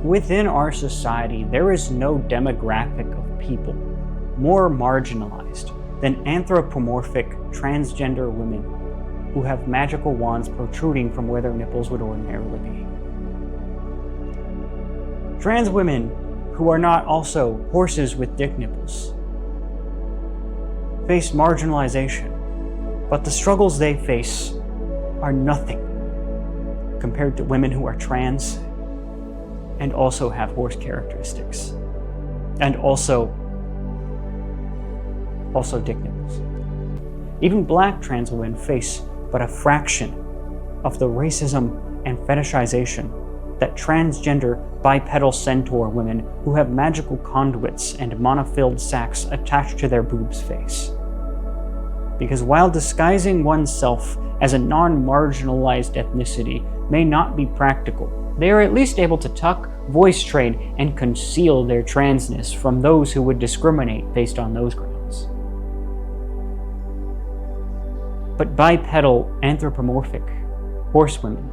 Within our society, there is no demographic of people more marginalized than anthropomorphic transgender women who have magical wands protruding from where their nipples would ordinarily be. Trans women who are not also horses with dick nipples face marginalization, but the struggles they face are nothing compared to women who are trans and also have horse characteristics and also dick nipples. Even black trans women face but a fraction of the racism and fetishization that transgender bipedal centaur women who have magical conduits and monofilled sacs attached to their boobs face. Because while disguising oneself as a non-marginalized ethnicity may not be practical, they are at least able to tuck, voice train, and conceal their transness from those who would discriminate based on those grounds. But bipedal anthropomorphic horsewomen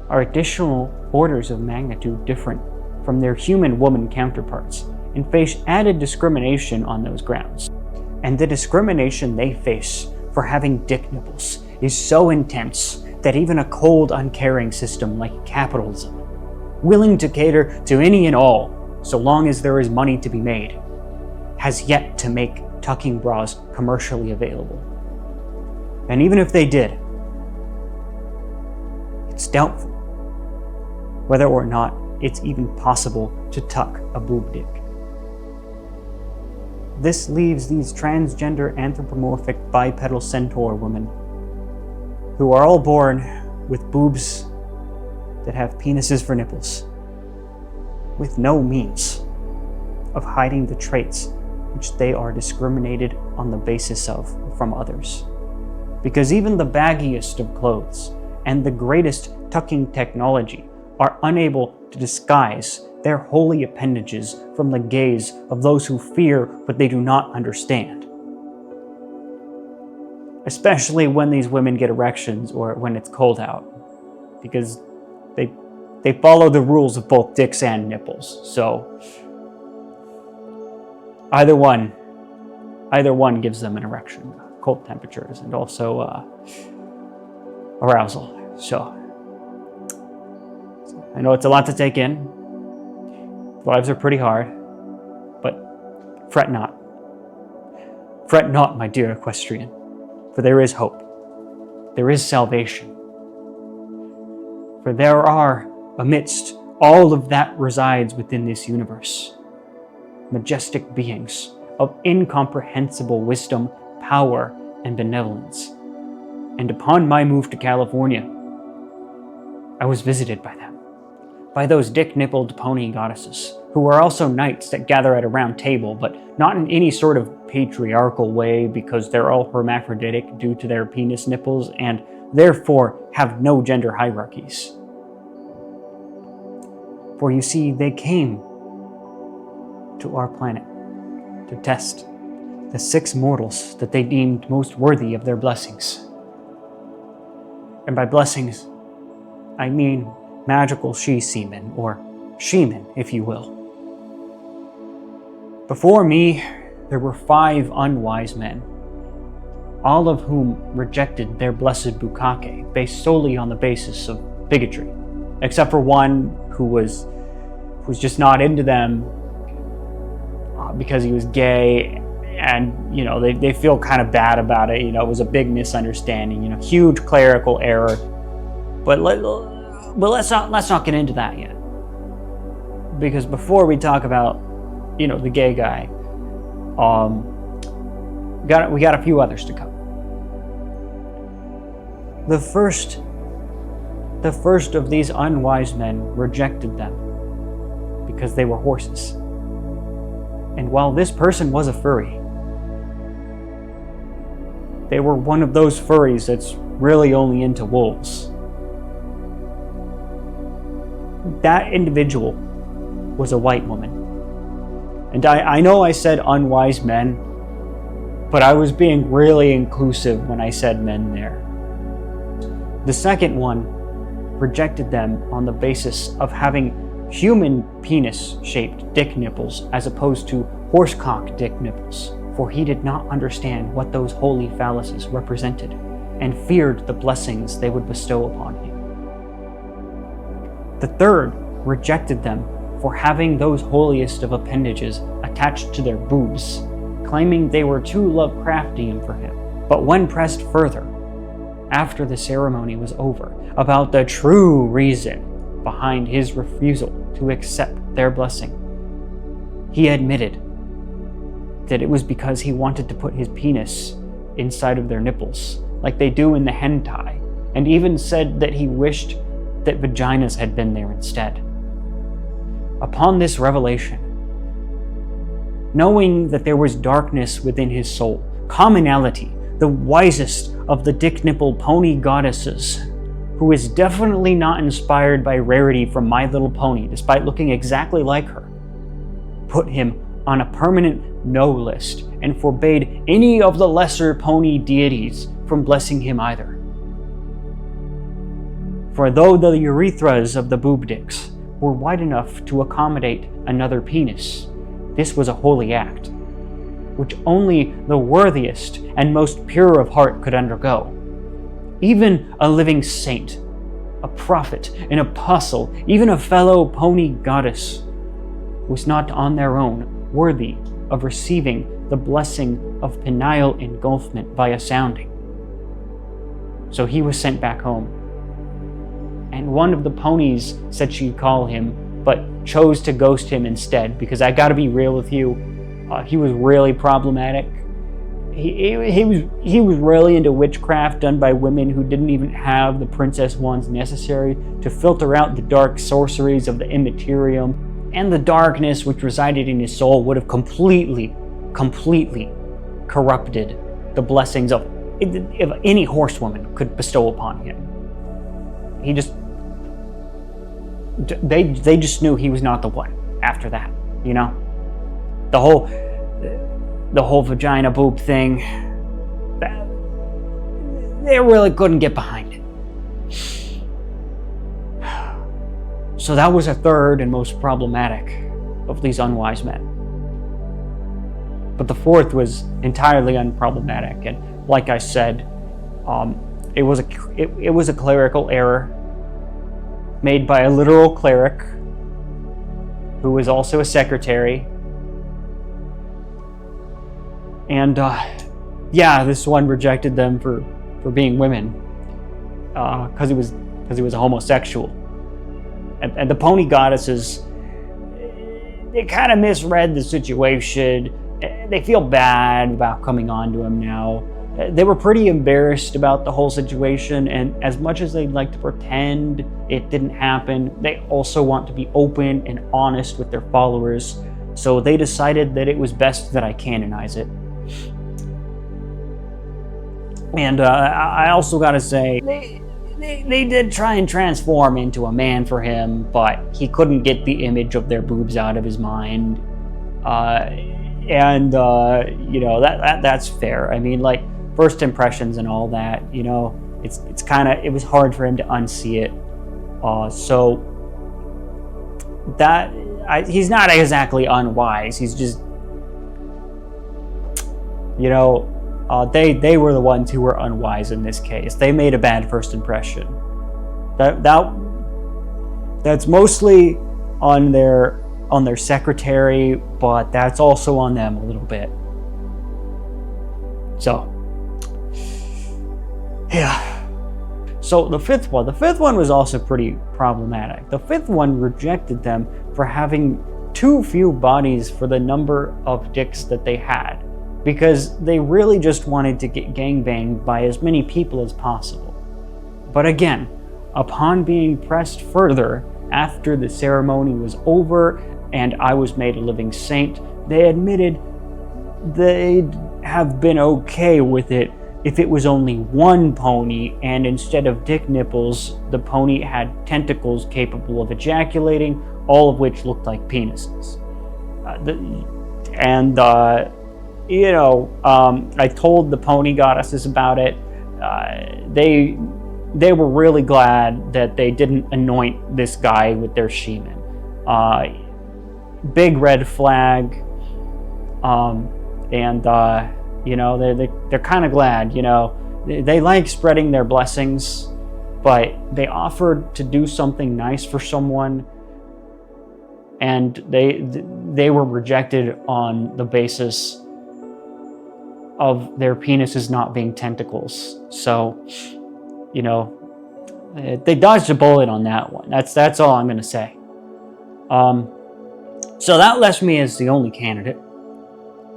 are additional orders of magnitude different from their human woman counterparts and face added discrimination on those grounds. And the discrimination they face for having dick nipples is so intense that even a cold, uncaring system like capitalism, willing to cater to any and all so long as there is money to be made, has yet to make tucking bras commercially available. And even if they did, it's doubtful whether or not it's even possible to tuck a boob dick. This leaves these transgender anthropomorphic bipedal centaur women who are all born with boobs that have penises for nipples, with no means of hiding the traits which they are discriminated on the basis of from others. Because even the baggiest of clothes and the greatest tucking technology are unable to disguise their holy appendages from the gaze of those who fear what they do not understand. Especially when these women get erections or when it's cold out, because they follow the rules of both dicks and nipples. So either one gives them an erection, cold temperatures, and also arousal. So I know it's a lot to take in. Lives are pretty hard, but fret not. Fret not, my dear equestrian, for there is hope. There is salvation. For there are, amidst all of that resides within this universe, majestic beings of incomprehensible wisdom, power, and benevolence. And upon my move to California, I was visited by them, by those dick-nippled pony goddesses, who are also knights that gather at a round table, but not in any sort of patriarchal way because they're all hermaphroditic due to their penis nipples and therefore have no gender hierarchies. For you see, they came to our planet to test the 6 mortals that they deemed most worthy of their blessings. And by blessings, I mean magical she-semen, or she-men, if you will. Before me, there were 5 unwise men, all of whom rejected their blessed bukkake based solely on the basis of bigotry, except for one who was just not into them because he was gay, and they feel kind of bad about it. It was a big misunderstanding, huge clerical error. But let's not get into that yet, because before we talk about the gay guy, we got a few others to come. The first of these unwise men rejected them because they were horses. And while this person was a furry, they were one of those furries that's really only into wolves. That individual was a white woman. And I know I said unwise men, but I was being really inclusive when I said men there. The second one rejected them on the basis of having human penis-shaped dick nipples as opposed to horsecock dick nipples, for he did not understand what those holy phalluses represented, and feared the blessings they would bestow upon him. The third rejected them for having those holiest of appendages attached to their boobs, claiming they were too Lovecraftian for him. But when pressed further, after the ceremony was over, about the true reason behind his refusal to accept their blessing, he admitted that it was because he wanted to put his penis inside of their nipples, like they do in the hentai, and even said that he wished that vaginas had been there instead. Upon this revelation, knowing that there was darkness within his soul, Commonality, the wisest of the Dicknipple pony goddesses, who is definitely not inspired by Rarity from My Little Pony, despite looking exactly like her, put him on a permanent no list and forbade any of the lesser pony deities from blessing him either. For though the urethras of the boobdicks were wide enough to accommodate another penis, this was a holy act, which only the worthiest and most pure of heart could undergo. Even a living saint, a prophet, an apostle, even a fellow pony goddess, was not on their own worthy of receiving the blessing of penile engulfment via sounding. So he was sent back home. And one of the ponies said she'd call him, but chose to ghost him instead, because I gotta be real with you, he was really problematic. He was really into witchcraft done by women who didn't even have the princess wands necessary to filter out the dark sorceries of the immaterium, and the darkness which resided in his soul would have completely corrupted the blessings of if any horsewoman could bestow upon him. They just knew he was not the one after that, you know? The whole vagina boob thing, they really couldn't get behind it. So that was a third and most problematic of these unwise men. But the fourth was entirely unproblematic, and like I said, it was a clerical error made by a literal cleric who was also a secretary. And this one rejected them for being women because he was a homosexual. And the pony goddesses, they kind of misread the situation. They feel bad about coming on to him now. They were pretty embarrassed about the whole situation, and as much as they'd like to pretend it didn't happen, they also want to be open and honest with their followers, so they decided that it was best that I canonize it. And I also gotta say, they did try and transform into a man for him, but he couldn't get the image of their boobs out of his mind. That's fair. I mean, like, first impressions and all that, you know, it was hard for him to unsee it. He's not exactly unwise. He's just, you know, they were the ones who were unwise in this case. They made a bad first impression. That's mostly on their secretary, but that's also on them a little bit. So, yeah. So the fifth one was also pretty problematic. The fifth one rejected them for having too few bodies for the number of dicks that they had, because they really just wanted to get gangbanged by as many people as possible. But again, upon being pressed further after the ceremony was over and I was made a living saint, they admitted they'd have been okay with it if it was only one pony, and instead of dick nipples, the pony had tentacles capable of ejaculating, all of which looked like penises. I told the pony goddesses about it. They were really glad that they didn't anoint this guy with their shemen. Big red flag. You know, they're kind of glad, you know. They like spreading their blessings, but they offered to do something nice for someone, and they were rejected on the basis of their penises not being tentacles. So, you know, they dodged a bullet on that one. That's all I'm going to say. So that left me as the only candidate,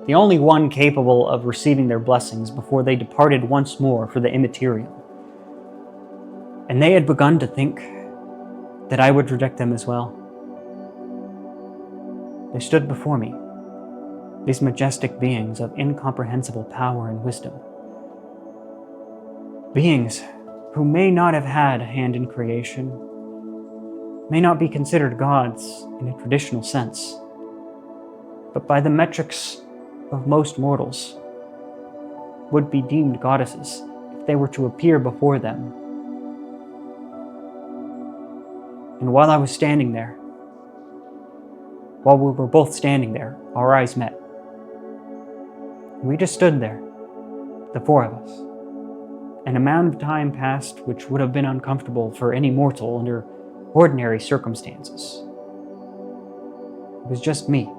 the only one capable of receiving their blessings before they departed once more for the immaterial. And they had begun to think that I would reject them as well. They stood before me, these majestic beings of incomprehensible power and wisdom. Beings who may not have had a hand in creation, may not be considered gods in a traditional sense, but by the metrics of most mortals, would be deemed goddesses if they were to appear before them. And while I was standing there, while we were both standing there, our eyes met. We just stood there, the four of us. An amount of time passed which would have been uncomfortable for any mortal under ordinary circumstances. It was just me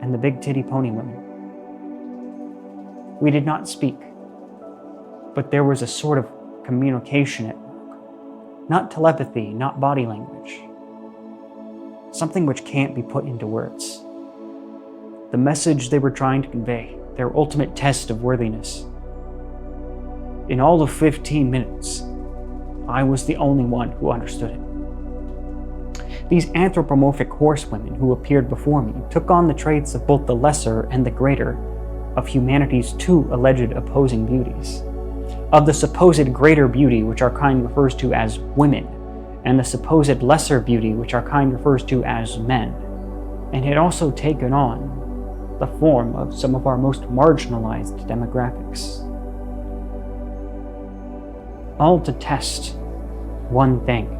and the big titty pony women. We did not speak, but there was a sort of communication at work. Not telepathy, not body language. Something which can't be put into words. The message they were trying to convey, their ultimate test of worthiness. In all of 15 minutes, I was the only one who understood it. These anthropomorphic horsewomen who appeared before me took on the traits of both the lesser and the greater of humanity's two alleged opposing beauties. Of the supposed greater beauty which our kind refers to as women, and the supposed lesser beauty which our kind refers to as men, and had also taken on the form of some of our most marginalized demographics. All to test one thing.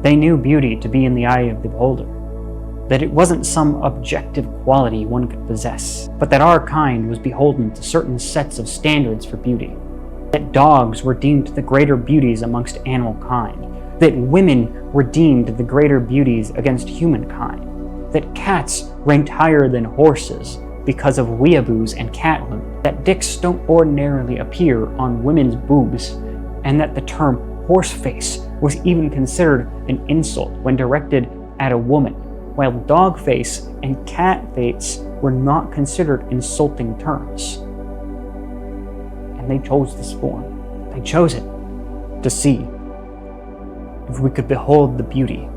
They knew beauty to be in the eye of the beholder, that it wasn't some objective quality one could possess, but that our kind was beholden to certain sets of standards for beauty, that dogs were deemed the greater beauties amongst animal kind, that women were deemed the greater beauties against humankind, that cats ranked higher than horses because of weeaboos and cat women, that dicks don't ordinarily appear on women's boobs, and that the term horse face was even considered an insult when directed at a woman, while dog face and cat face were not considered insulting terms. And they chose this form. They chose it to see if we could behold the beauty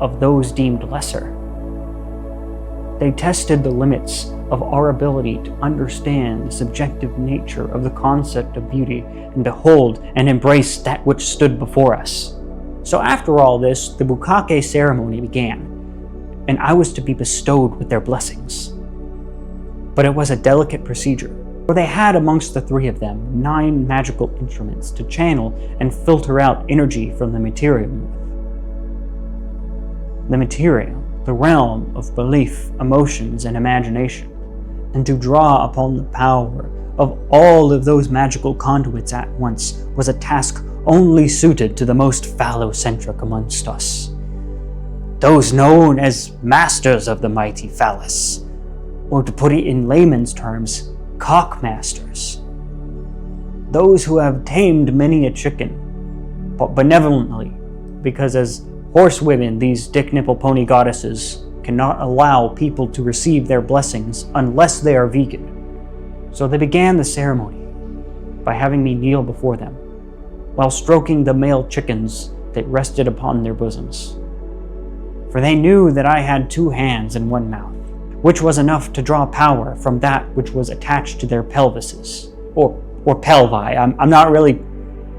of those deemed lesser. They tested the limits of our ability to understand the subjective nature of the concept of beauty and behold and embrace that which stood before us. So after all this, the bukkake ceremony began, and I was to be bestowed with their blessings. But it was a delicate procedure, for they had amongst the three of them 9 magical instruments to channel and filter out energy from the material with. The material, the realm of belief, emotions, and imagination, and to draw upon the power of all of those magical conduits at once was a task only suited to the most phallocentric amongst us. Those known as masters of the mighty phallus, or to put it in layman's terms, Calkmasters. Those who have tamed many a chicken, but benevolently, because as horsewomen, these Dicknipple pony goddesses cannot allow people to receive their blessings unless they are vegan. So they began the ceremony by having me kneel before them, while stroking the male chickens that rested upon their bosoms. For they knew that I had 2 hands and 1 mouth, which was enough to draw power from that which was attached to their pelvises, or pelvi. I'm not really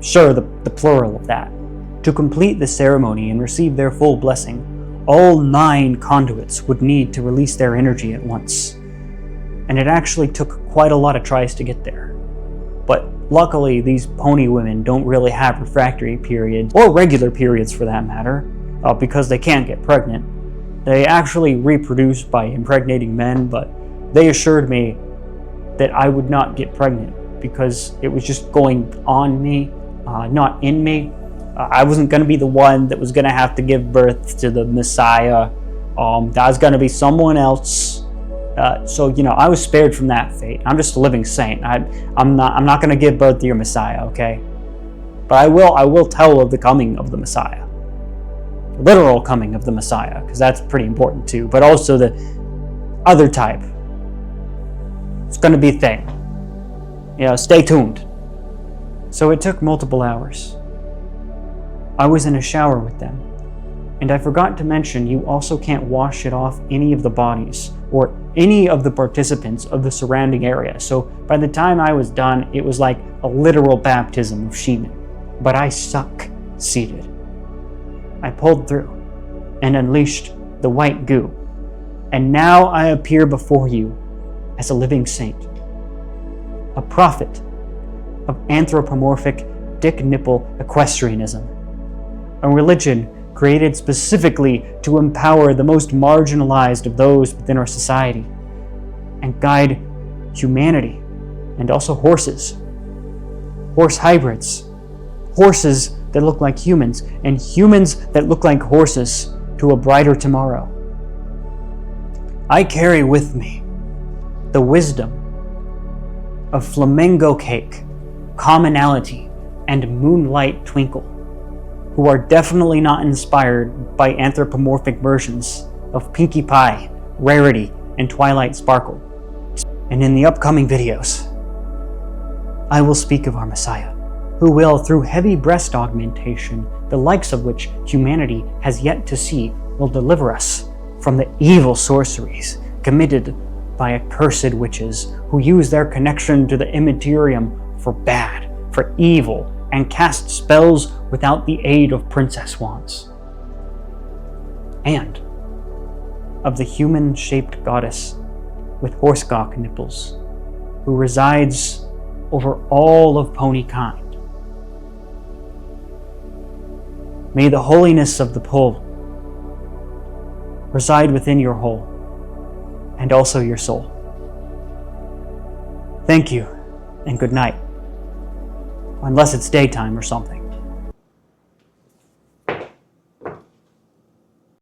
sure the plural of that. To complete the ceremony and receive their full blessing, all 9 conduits would need to release their energy at once. And it actually took quite a lot of tries to get there. But luckily, these pony women don't really have refractory periods, or regular periods for that matter. because they can't get pregnant. They actually reproduce by impregnating men, but they assured me that I would not get pregnant because it was just going on me, not in me. I wasn't going to be the one that was going to have to give birth to the Messiah. That was going to be someone else. So I was spared from that fate. I'm just a living saint. I'm not going to give birth to your Messiah, okay? But I will tell of the coming of the Messiah, the literal coming of the Messiah, because that's pretty important too. But also the other type. It's going to be a thing. Stay tuned. So it took multiple hours. I was in a shower with them. And I forgot to mention, you also can't wash it off any of the bodies or any of the participants of the surrounding area. So by the time I was done, it was like a literal baptism of shemen. But I succeeded. I pulled through and unleashed the white goo. And now I appear before you as a living saint, a prophet of anthropomorphic Dicknipple equestrianism, a religion created specifically to empower the most marginalized of those within our society and guide humanity and also horses, horse hybrids, horses that look like humans and humans that look like horses to a brighter tomorrow. I carry with me the wisdom of Flamingo Cake, Commonality, and Moonlight Twinkle, who are definitely not inspired by anthropomorphic versions of Pinkie Pie, Rarity, and Twilight Sparkle. And in the upcoming videos, I will speak of our Messiah, who will, through heavy breast augmentation, the likes of which humanity has yet to see, will deliver us from the evil sorceries committed by accursed witches who use their connection to the immaterium for bad, for evil, and cast spells without the aid of princess wands. And of the human-shaped goddess with horsecock nipples, who resides over all of pony kind. May the holiness of the pole reside within your whole, and also your soul. Thank you, and good night. Unless it's daytime or something.